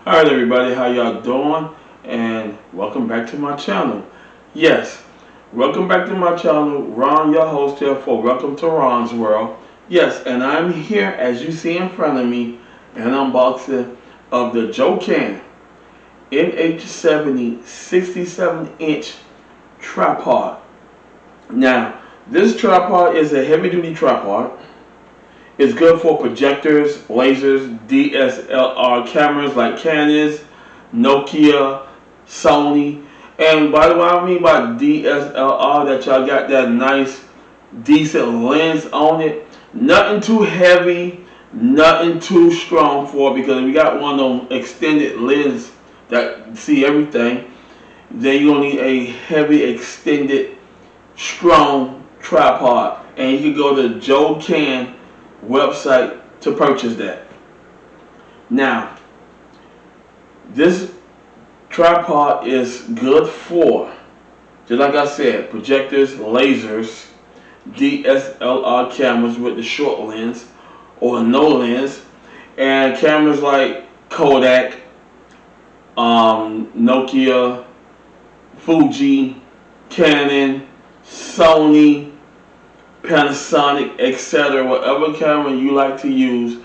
Alright everybody, how y'all doing? And welcome back to my channel. Yes, welcome back to my channel. Ron, your host here for Welcome to Ron's World. Yes, and I'm here as you see in front of me, an unboxing of the Joilcan NH70 67-inch tripod. Now, this tripod is a heavy duty tripod. It's good for projectors, lasers, DSLR cameras like Canon's, Nokia, Sony. And by the way, I mean by DSLR that y'all got that nice, decent lens on it. Nothing too heavy, nothing too strong for it, because we got one of them extended lens that see everything. Then you're gonna need a heavy, extended, strong tripod, and you can go to Joilcan website to purchase that. Now, this tripod is good for, just like I said, projectors, lasers, DSLR cameras with the short lens or no lens, and cameras like Kodak, Nokia, Fuji, Canon, Sony, Panasonic, etc. Whatever camera you like to use,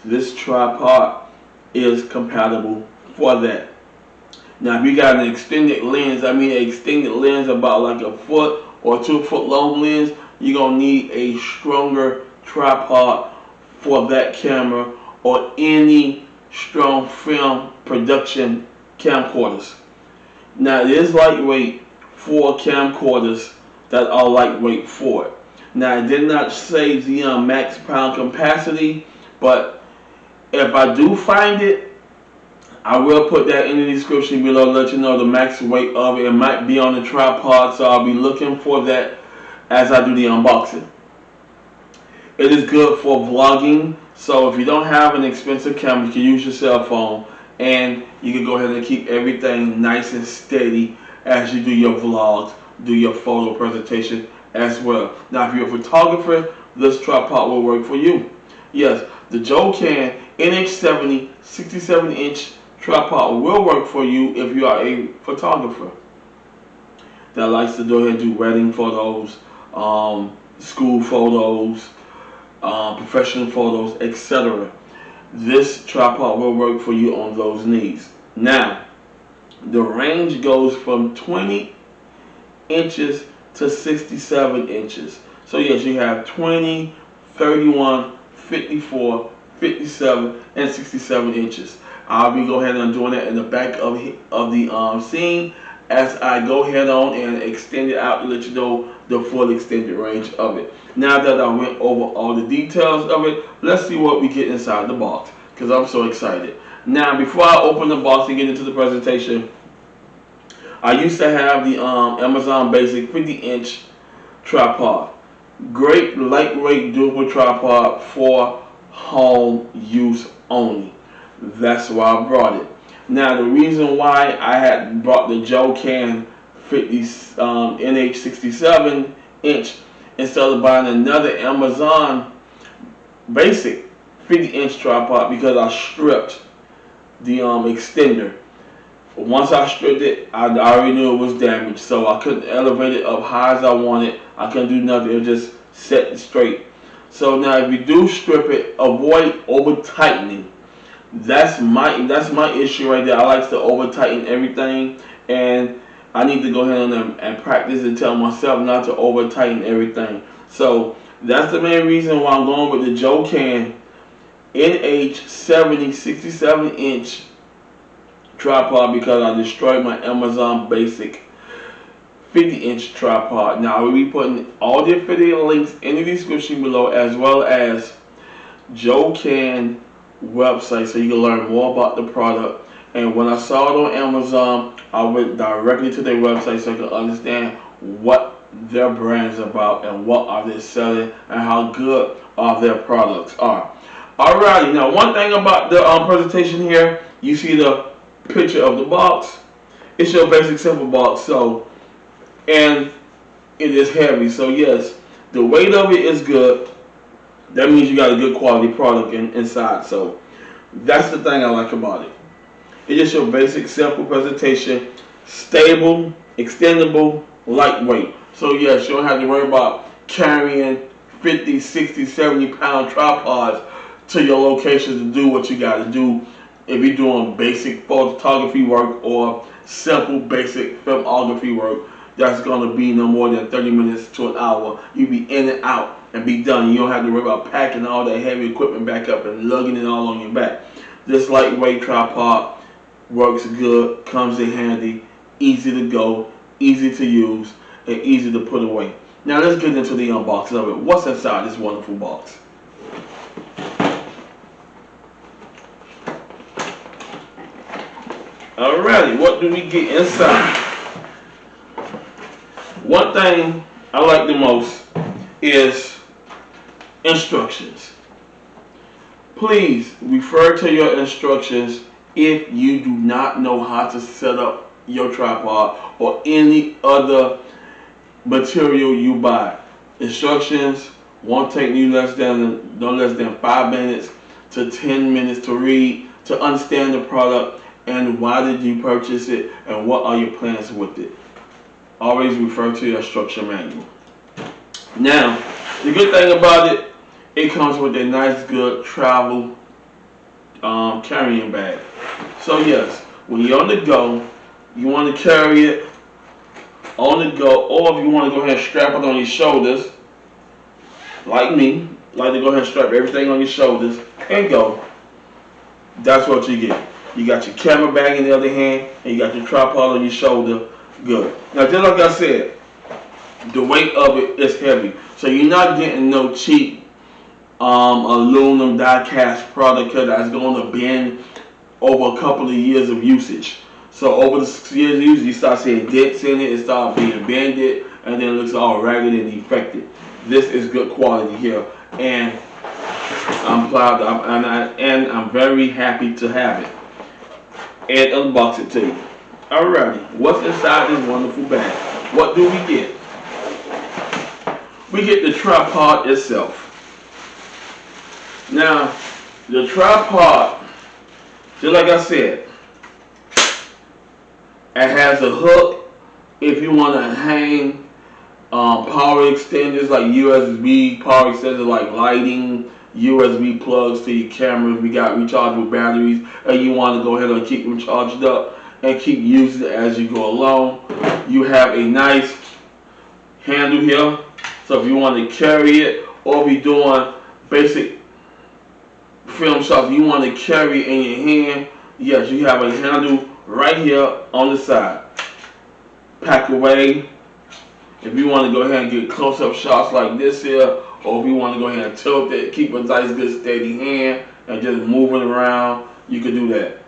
this tripod is compatible for that. Now, if you got an extended lens, I mean an extended lens about like a foot or 2 foot long lens, you're going to need a stronger tripod for that camera or any strong film production camcorders. Now, it is lightweight for camcorders that are lightweight for it. Now, I did not say the max pound capacity, but if I do find it, I will put that in the description below, let you know the max weight of it. It might be on the tripod, so I'll be looking for that as I do the unboxing. It is good for vlogging, so if you don't have an expensive camera, you can use your cell phone, and you can go ahead and keep everything nice and steady as you do your vlogs, do your photo presentation as well. Now, if you're a photographer, this tripod will work for you. Yes, the Joilcan NH70 67-inch tripod will work for you if you are a photographer that likes to go ahead and do wedding photos, school photos, professional photos, etc. This tripod will work for you on those needs. Now, the range goes from 20 inches to 67 inches. So yes, you have 20, 31, 54, 57, and 67 inches. I'll be go ahead and doing that in the back of the scene as I go ahead on and extend it out to let you know the full extended range of it. Now that I went over all the details of it, let's see what we get inside the box, because I'm so excited. Now, before I open the box and get into the presentation, I used to have the Amazon Basic 50-inch tripod. Great lightweight durable tripod for home use only. That's why I brought it. Now, the reason why I had brought the Joilcan NH67 inch instead of buying another Amazon Basic 50-inch tripod, because I stripped the extender. Once I stripped it, I already knew it was damaged, so I couldn't elevate it up high as I wanted. I couldn't do nothing. It was just set straight. So now, if you do strip it, avoid over tightening. That's my issue right there. I like to over tighten everything, and I need to go ahead and practice and tell myself not to over tighten everything. So that's the main reason why I'm going with the Joilcan NH70 67-inch tripod, because I destroyed my Amazon Basic 50-inch tripod. Now, I will be putting all the affiliate links in the description below, as well as Joilcan website, so you can learn more about the product. And when I saw it on Amazon, I went directly to their website so I could understand what their brand is about and what are they selling and how good are their products are. Alrighty, now one thing about the presentation here, you see the picture of the box. It's your basic simple box, so, and it is heavy, so yes, the weight of it is good. That means you got a good quality product inside, so that's the thing I like about it. It's just your basic, simple presentation. Stable, extendable, lightweight. So yes, you don't have to worry about carrying 50, 60, 70-pound tripods to your locations to do what you got to do if you're doing basic photography work or simple basic filmography work. That's going to be no more than 30 minutes to an hour. You be in and out and be done. You don't have to worry about packing all that heavy equipment back up and lugging it all on your back. This lightweight tripod works good, comes in handy, easy to go, easy to use, and easy to put away. Now let's get into the unboxing of it. What's inside this wonderful box? Alrighty, what do we get inside? One thing I like the most is instructions. Please refer to your instructions if you do not know how to set up your tripod or any other material you buy. Instructions won't take you no less than 5 minutes to 10 minutes to read, to understand the product and why did you purchase it and what are your plans with it. Always refer to your instruction manual. Now, the good thing about it, it comes with a nice, good travel carrying bag. So yes, when you're on the go, you want to carry it on the go, or if you want to go ahead and strap it on your shoulders, like me, like to go ahead and strap everything on your shoulders and go. That's what you get. You got your camera bag in the other hand, and you got your tripod on your shoulder. Good. Now, just like I said, the weight of it is heavy, so you're not getting no cheap aluminum die-cast product that's going to bend over a couple of years of usage. So over the years of usage, you start seeing dents in it, it starts being bended, and then it looks all ragged and defected. This is good quality here, and I'm proud, and I'm very happy to have it and unbox it to you. Alrighty, what's inside this wonderful bag? What do we get? We get the tripod itself. Now, the tripod, just like I said, it has a hook if you want to hang power extenders like USB power extenders, like lighting, USB plugs to your cameras. We got rechargeable batteries, and you want to go ahead and keep them charged up and keep using it as you go along. You have a nice handle here, so if you want to carry it, or if you're doing basic film shots, you want to carry it in your hand, yes, you have a handle right here on the side. Pack away. If you want to go ahead and get close-up shots like this here, or if you want to go ahead and tilt it, keep a nice good steady hand and just move it around, you can do that.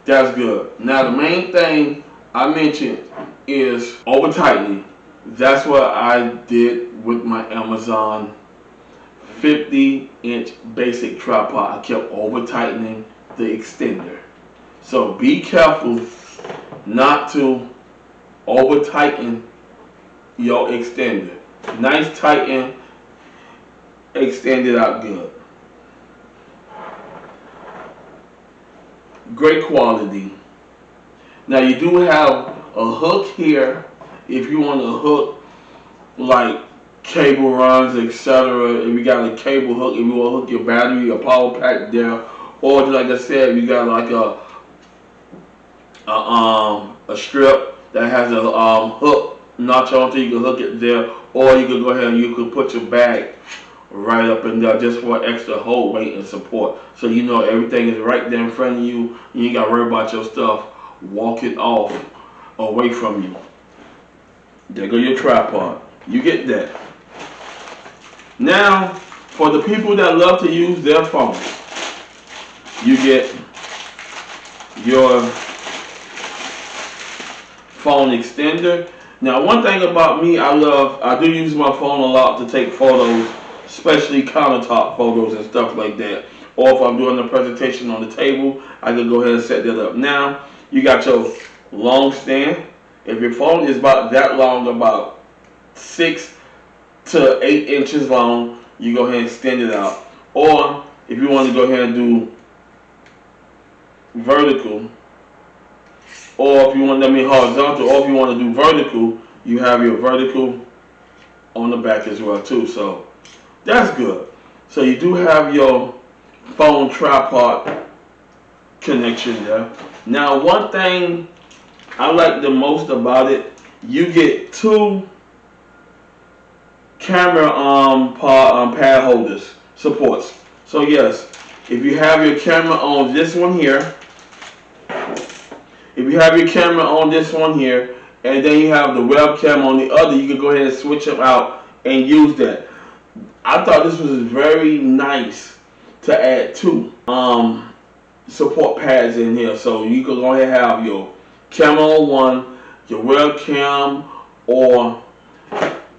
That's good. Now the main thing I mentioned is over tightening. That's what I did with my Amazon 50-inch basic tripod. I kept over tightening the extender. So be careful not to over tighten your extender. Nice tighten, extend it out good. Great quality. Now you do have a hook here if you want to hook like cable runs, etc. If you got a cable hook, if you want to hook your battery, a power pack there, or just like I said, you got like a strip that has a hook notch onto, you can hook it there, or you can go ahead and you can put your bag right up in there just for extra hold, weight, and support. So you know everything is right there in front of you. You ain't got to worry about your stuff walking off away from you. There go your tripod. You get that. Now, for the people that love to use their phone, you get your phone extender. Now, one thing about me, I do use my phone a lot to take photos, especially countertop photos and stuff like that. Or if I'm doing a presentation on the table, I can go ahead and set that up. Now, you got your long stand. If your phone is about that long, about 6 to 8 inches long, you go ahead and extend it out. Or if you want to go ahead and do vertical, or if you want, horizontal, or if you want to do vertical, you have your vertical on the back as well too. So that's good. So you do have your phone tripod connection there. Now, one thing I like the most about it, you get two camera pad holders supports. So yes, if you have your camera on this one here, and then you have the webcam on the other, you can go ahead and switch them out and use that. I thought this was very nice to add two support pads in here, so you can go ahead and have your camera on one, your webcam or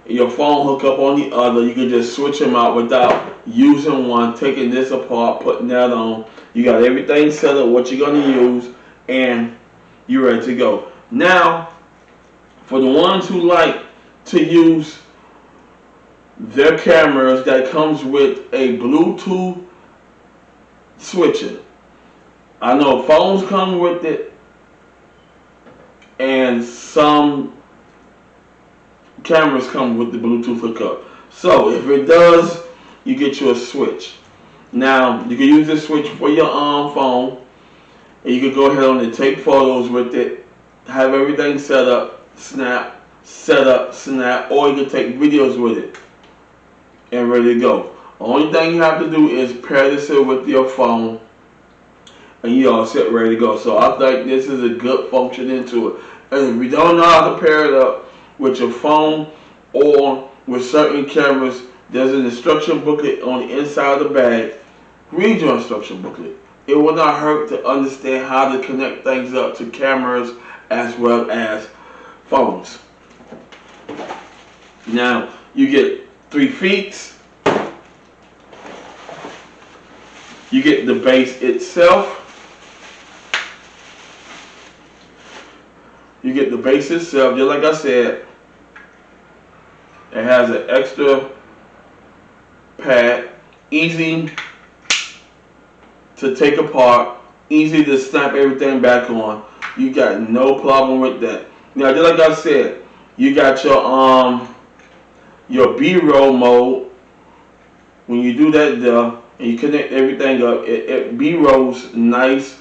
your phone hook up on the other. You can just switch them out without using one, taking this apart, putting that on. You got everything set up, what you're going to use, and you're ready to go. Now, for the ones who like to use their cameras that comes with a Bluetooth switcher. I know phones come with it, and some cameras come with the Bluetooth hookup. So if it does, you get you a switch. Now you can use this switch for your phone, and you can go ahead on and take photos with it, have everything set up, snap, set up, snap, or you can take videos with it and ready to go. Only thing you have to do is pair this with your phone, and you all set ready to go. So I think this is a good function into it. And if you don't know how to pair it up with your phone or with certain cameras, there's an instruction booklet on the inside of the bag. Read your instruction booklet. It will not hurt to understand how to connect things up to cameras as well as phones. Now you get 3 feet. You get the base itself. You get the base itself, just like I said. It has an extra pad, easy to take apart, easy to snap everything back on. You got no problem with that. Now, just like I said, you got your B-roll mode. When you do that there, and you connect everything up, it B-rolls nice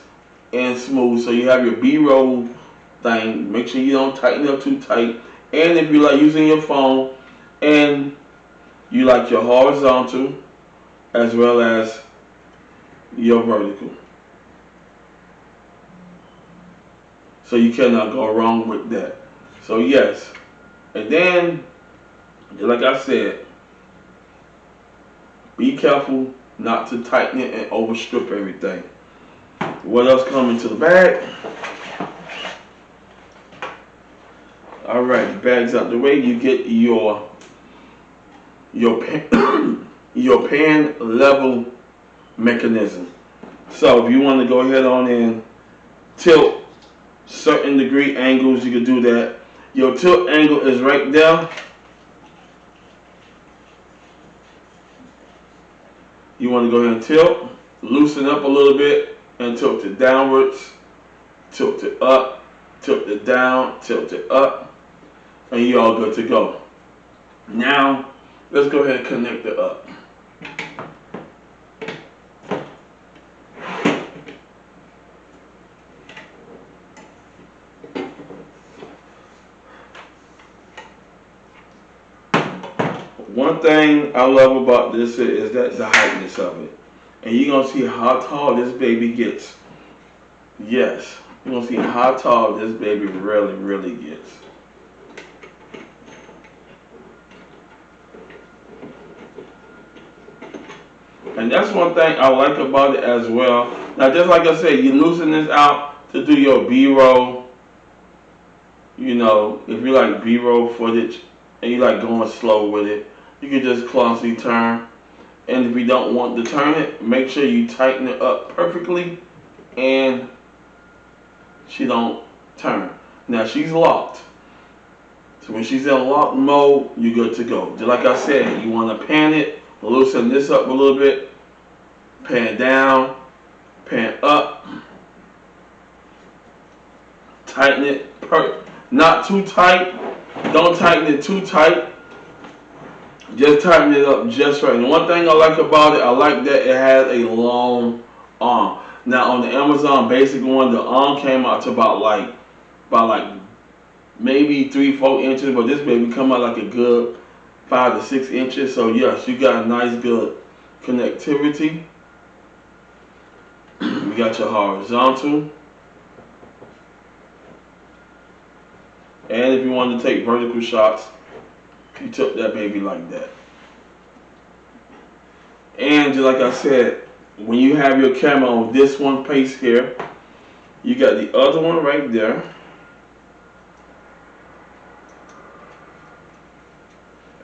and smooth. So you have your B-roll thing. Make sure you don't tighten it up too tight. And if you like using your phone, and you like your horizontal as well as your vertical, so you cannot go wrong with that. So yes, and then like I said, be careful not to tighten it and overstrip everything. What else comes into the bag? Alright, the bag's out the way. You get your pan level mechanism. So if you want to go ahead on and tilt certain degree angles, you can do that. Your tilt angle is right there. You want to go ahead and tilt, loosen up a little bit, and tilt it downwards, tilt it up, tilt it down, tilt it up, and you're all good to go. Now, let's go ahead and connect it up. One thing I love about this is that the heightness of it. And you're going to see how tall this baby gets. Yes, you're going to see how tall this baby really, really gets. And that's one thing I like about it as well. Now, just like I said, you loosen this out to do your B-roll. You know, if you like B-roll footage and you like going slow with it, you can just clumsily turn. And if you don't want to turn it, make sure you tighten it up perfectly and she don't turn. Now, she's locked. So when she's in lock mode, you're good to go. Just like I said, you want to pan it, loosen this up a little bit, pan down, pan up, Tighten it, not too tight. Don't tighten it too tight. Just tighten it up just right. And one thing I like about it, I like that it has a long arm. Now on the Amazon basic one, the arm came out to about like maybe 3-4 inches, but this baby come out like a good 5 to 6 inches. So yes, you got a nice good connectivity. You got your horizontal. And if you want to take vertical shots, you took that baby like that. And just like I said, when you have your camera on this one pace here, you got the other one right there.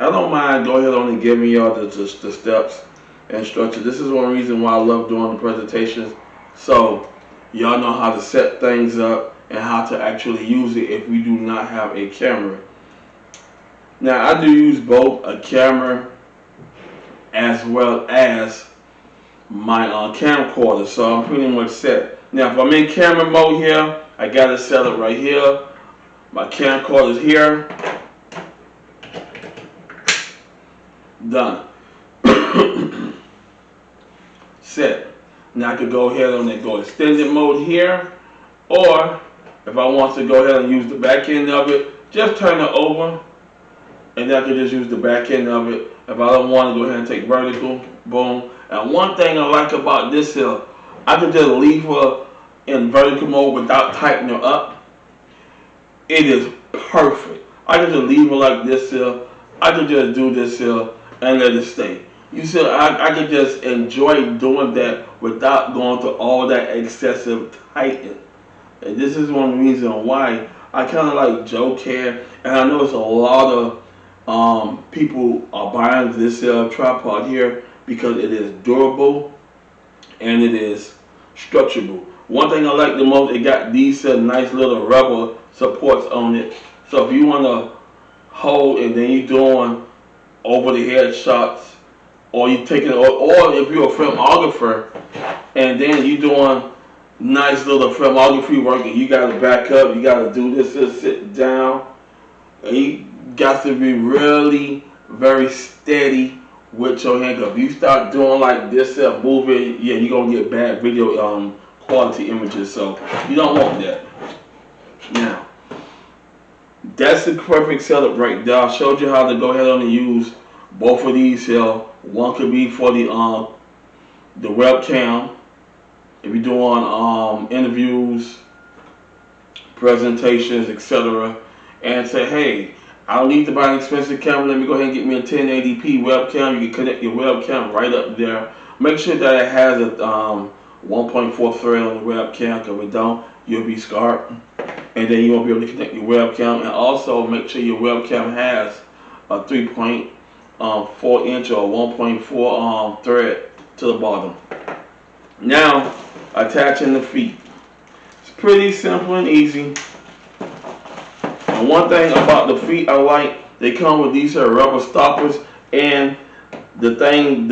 I don't mind go ahead on and giving y'all the steps and structure. This is one reason why I love doing the presentations. So y'all know how to set things up and how to actually use it if we do not have a camera. Now I do use both a camera as well as my camcorder, so I'm pretty much set. Now if I'm in camera mode here, I got it set up right here. My camcorder is here. Done. Set. Now I could go ahead and go extended mode here, or if I want to go ahead and use the back end of it, just turn it over, and then I could just use the back end of it. If I don't want to go ahead and take vertical, boom. And one thing I like about this here, I can just leave her in vertical mode without tightening her up. It is perfect. I can just leave her like this here. I can just do this here and let it stay. You see, I can just enjoy doing that without going through all that excessive tightening. And this is one reason why I kind of like Joilcan, and I know it's a lot of people are buying this tripod here because it is durable and it is structurable. One thing I like the most, it got these nice little rubber supports on it. So if you want to hold and then you're doing over the head shots, or you taking, or if you're a filmographer and then you're doing nice little filmography work and you got to back up, you got to do this, sit down, and you got to be really very steady with your hand. If you start doing like this, moving, yeah, you're gonna get bad video quality images. So you don't want that. Now, that's the perfect setup right there. I showed you how to go ahead and use both of these here. One could be for the webcam if you're doing interviews, presentations, etc. And say, hey, I don't need to buy an expensive camera. Let me go ahead and get me a 1080p webcam. You can connect your webcam right up there. Make sure that it has a 1.4 thread on the webcam, because if it don't, you'll be scarred. And then you won't be able to connect your webcam. And also make sure your webcam has a 3.4 inch or 1.4 thread to the bottom. Now, attaching the feet. It's pretty simple and easy. And one thing about the feet I like, they come with these here rubber stoppers, and the thing,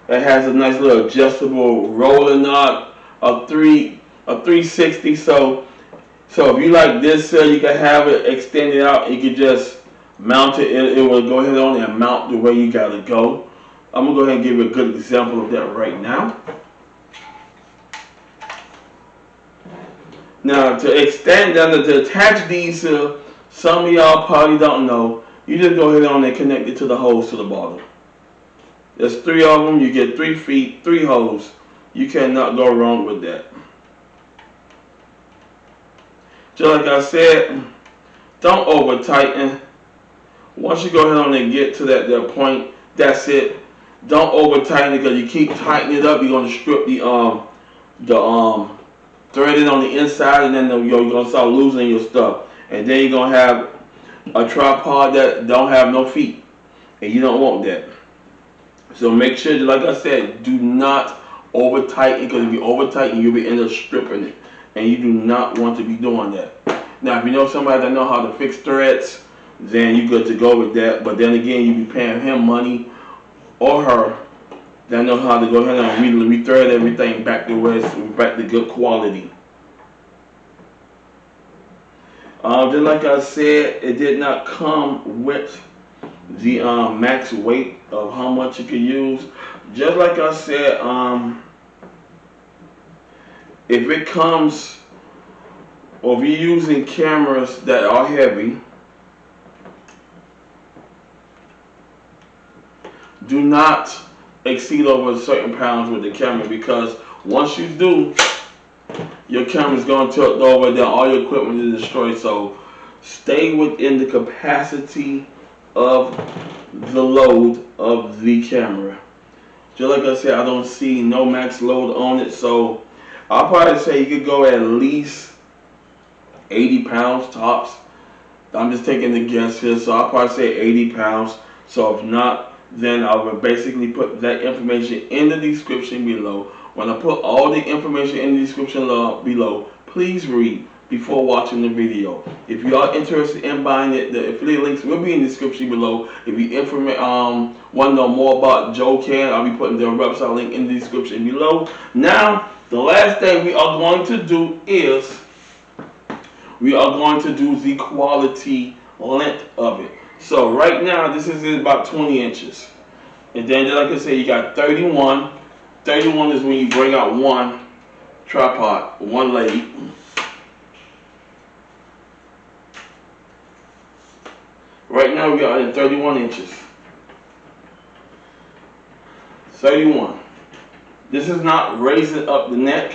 it has a nice little adjustable roller knot, a 360. So if you like this, you can have it extended out. You can just mount it. It will go ahead on and mount the way you gotta go. I'm gonna go ahead and give you a good example of that right now. Now to extend them, to attach these, some of y'all probably don't know, you just go ahead on and connect it to the holes to the bottom. There's 3 of them, you get 3 feet, 3 holes. You cannot go wrong with that. Just like I said, don't over tighten. Once you go ahead on and get to that point, that's it. Don't over tighten it, because you keep tightening it up, you're gonna strip the threaded on the inside, and then you're gonna start losing your stuff, and then you're gonna have a tripod that don't have no feet, and you don't want that. So make sure, like I said, do not over tighten, because if you over tighten, you'll be end up stripping it, and you do not want to be doing that. Now, if you know somebody that know how to fix threads, then you're good to go with that. But then again, you be paying him money or her that know how to go ahead and re-thread everything back to where it's back to good quality. Just like I said, it did not come with the max weight of how much you can use. Just like I said, if it comes, or if you're using cameras that are heavy, do not exceed over certain pounds with the camera, because once you do, your camera's going to tilt over, then all your equipment is destroyed. So stay within the capacity of the load of the camera. Just like I said, I don't see no max load on it, so I'll probably say you could go at least 80 pounds tops. I'm just taking the guess here, so I'll probably say 80 pounds. So if not, then I will basically put that information in the description below. When I put all the information in the description below, please read before watching the video. If you are interested in buying it, the affiliate links will be in the description below. If you want to know more about Joilcan, I'll be putting their website link in the description below. Now, the last thing we are going to do is we are going to do the quality length of it. So right now, this is about 20 inches. And then, like I said, you got 31. 31 is when you bring out one tripod, one leg. Right now, we are in 31 inches. 31. This is not raising up the neck.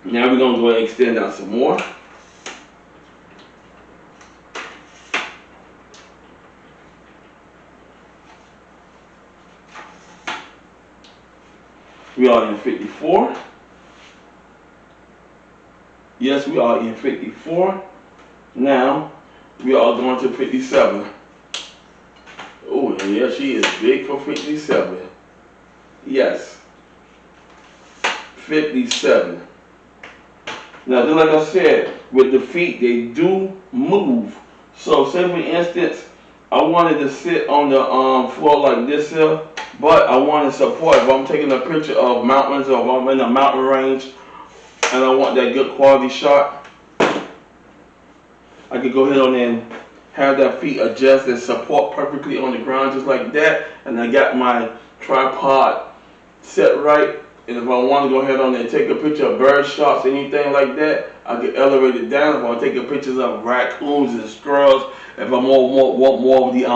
Now we're going to go ahead and extend out some more. We are in 54. Yes, we are in 54. Now, we are going to 57. Oh, yeah, she is big for 57. Yes. 57. Now, just like I said, with the feet, they do move. So, say for instance, I wanted to sit on the floor like this here, but I want to support. If I'm taking a picture of mountains, or if I'm in a mountain range and I want that good quality shot, I could go ahead on and have that feet adjust and support perfectly on the ground just like that. And I got my tripod set right. And if I want to go ahead on and take a picture of bird shots, anything like that, I can elevate it down. If I want to take a pictures of raccoons and squirrels, if I want more of the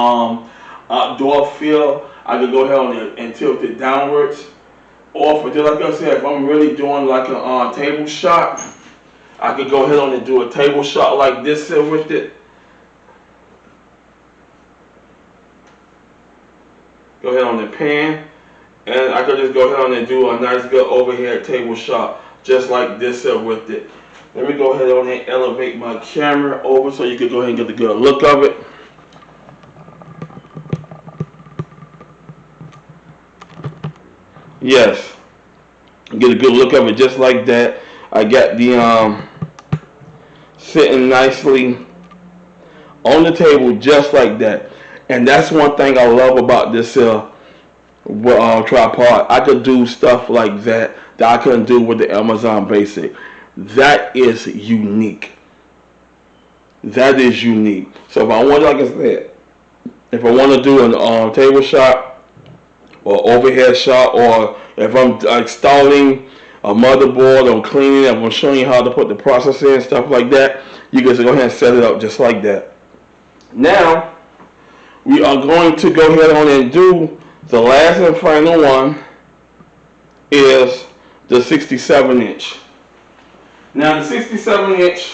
outdoor feel, I could go ahead on and tilt it downwards. Or for, just like I said, if I'm really doing like a table shot, I could go ahead on and do a table shot like this here with it. Go ahead on the pan, and I could just go ahead on and do a nice good overhead table shot just like this here with it. Let me go ahead on and elevate my camera over so you can go ahead and get the good look of it. Yes, get a good look of it just like that. I got the sitting nicely on the table just like that. And that's one thing I love about this tripod. I could do stuff like that I couldn't do with the Amazon Basic. That is unique. That is unique. So if I want, like I said, if I want to do a table shot or overhead shot, or if I'm installing a motherboard or cleaning, if I'm showing you how to put the processor in, stuff like that, you guys go ahead and set it up just like that. Now, we are going to go ahead on and do the last and final one is the 67 inch. Now the 67 inch,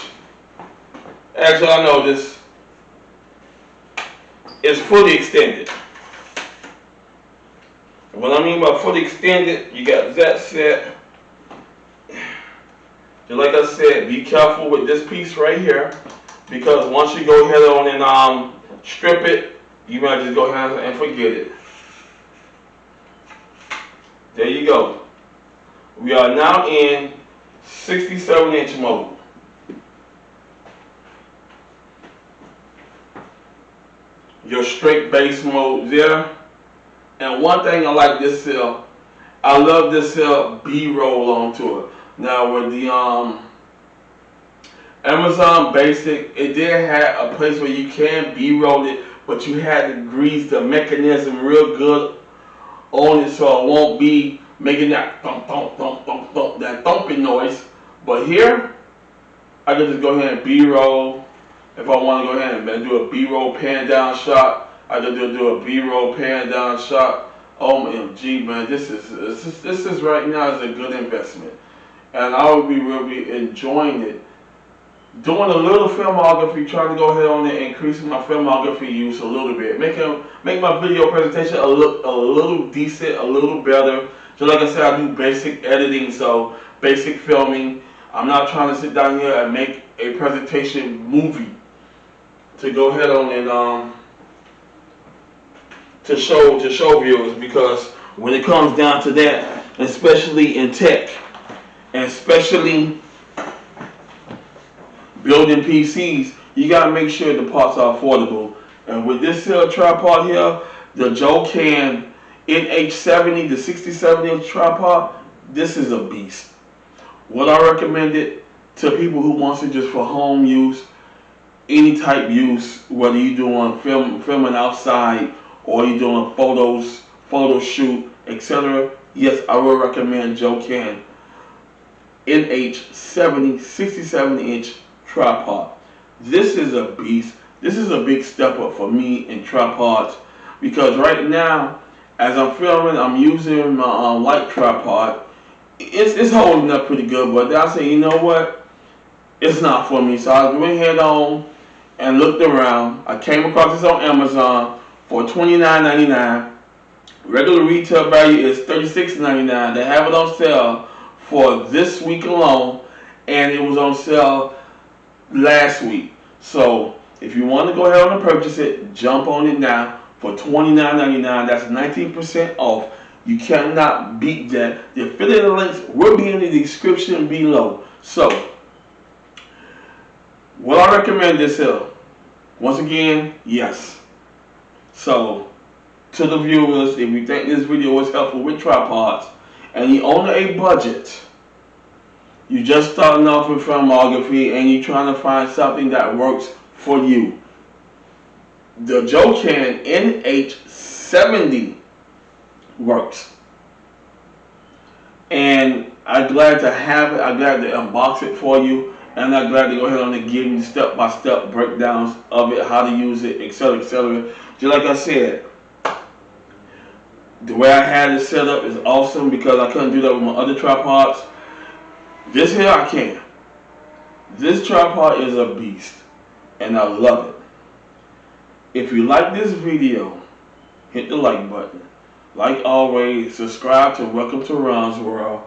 as y'all know, this is fully extended. What I mean by fully extended, you got that set. Just like I said, be careful with this piece right here, because once you go ahead on and strip it, you might just go ahead and forget it. There you go. We are now in 67 inch mode. Your straight base mode there. And one thing I like this here, I love this here B-roll onto it. Now with the Amazon Basic, it did have a place where you can B-roll it, but you had to grease the mechanism real good on it so it won't be making that thump, thump, thump, thump, thump, that thumping noise. But here, I can just go ahead and B-roll. If I want to go ahead and do a B-roll pan down shot, I can do a B-roll pan down shot. OMG, man, this is right now is a good investment, and I will be really enjoying it. Doing a little filmography, trying to go ahead on and increasing my filmography use a little bit, make my video presentation a little decent, a little better. So like I said, I do basic editing, so basic filming. I'm not trying to sit down here and make a presentation movie to go ahead on and to show viewers, because when it comes down to that, especially in tech, and especially building PCs, you gotta make sure the parts are affordable. And with this tripod here, the Joilcan NH70, the 67-inch tripod, this is a beast. What I recommend it to people who wants it just for home use, any type use, whether you're doing filming outside or you're doing photo shoot, etc. Yes, I will recommend Joilcan NH70 67-inch tripod. This is a beast. This is a big step up for me in tripods, because right now, as I'm filming, I'm using my light tripod. It's holding up pretty good, but I say, you know what? It's not for me. So I went ahead on and looked around. I came across this on Amazon for $29.99. Regular retail value is $36.99. They have it on sale for this week alone, and it was on sale last week. So if you want to go ahead and purchase it, jump on it now for $29.99. That's 19% off. You cannot beat that. The affiliate links will be in the description below. So what I recommend this here, once again, yes. So to the viewers, if you think this video was helpful with tripods and you own a budget, you're just starting off with filmography and you're trying to find something that works for you, the Joilcan NH70 works. And I'm glad to have it. I'm glad to unbox it for you. And I'm glad to go ahead and give you step-by-step breakdowns of it, how to use it, etc., etc. Just like I said, the way I had it set up is awesome, because I couldn't do that with my other tripods. This here I can. This tripod is a beast, and I love it. If you like this video, hit the like button. Like always, subscribe to Welcome to Ron's World.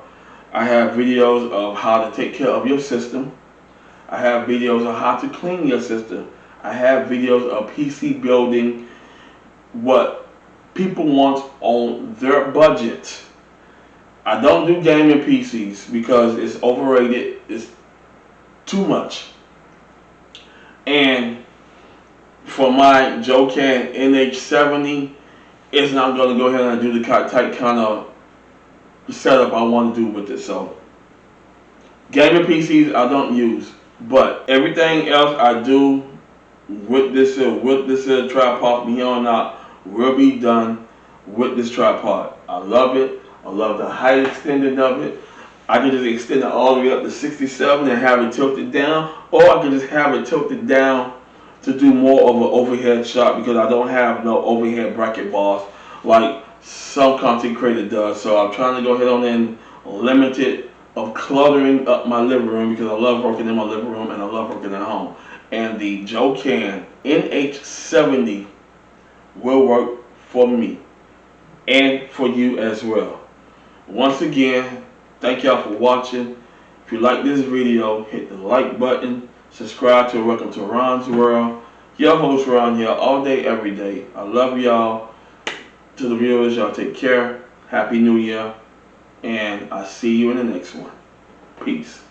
I have videos of how to take care of your system. I have videos of how to clean your system. I have videos of PC building, what people want on their budget. I don't do gaming PCs because it's overrated. It's too much. And for my Joilcan NH70, it's not going to go ahead and do the tight kind of setup I want to do with it. So gaming PCs I don't use, but everything else I do with this tripod from here on out will be done with this tripod. I love it. I love the height extending of it. I can just extend it all the way up to 67 and have it tilted down, or I can just have it tilted down to do more of an overhead shot, because I don't have no overhead bracket bars like some content creator does. So I'm trying to go ahead on and limit it of cluttering up my living room, because I love working in my living room and I love working at home. And the Joilcan NH70 will work for me and for you as well. Once again, thank y'all for watching. If you like this video, hit the like button, subscribe to Welcome to Ron's World. Your host Ron here all day, every day. I love y'all. To the viewers, y'all take care. Happy New Year. And I'll see you in the next one. Peace.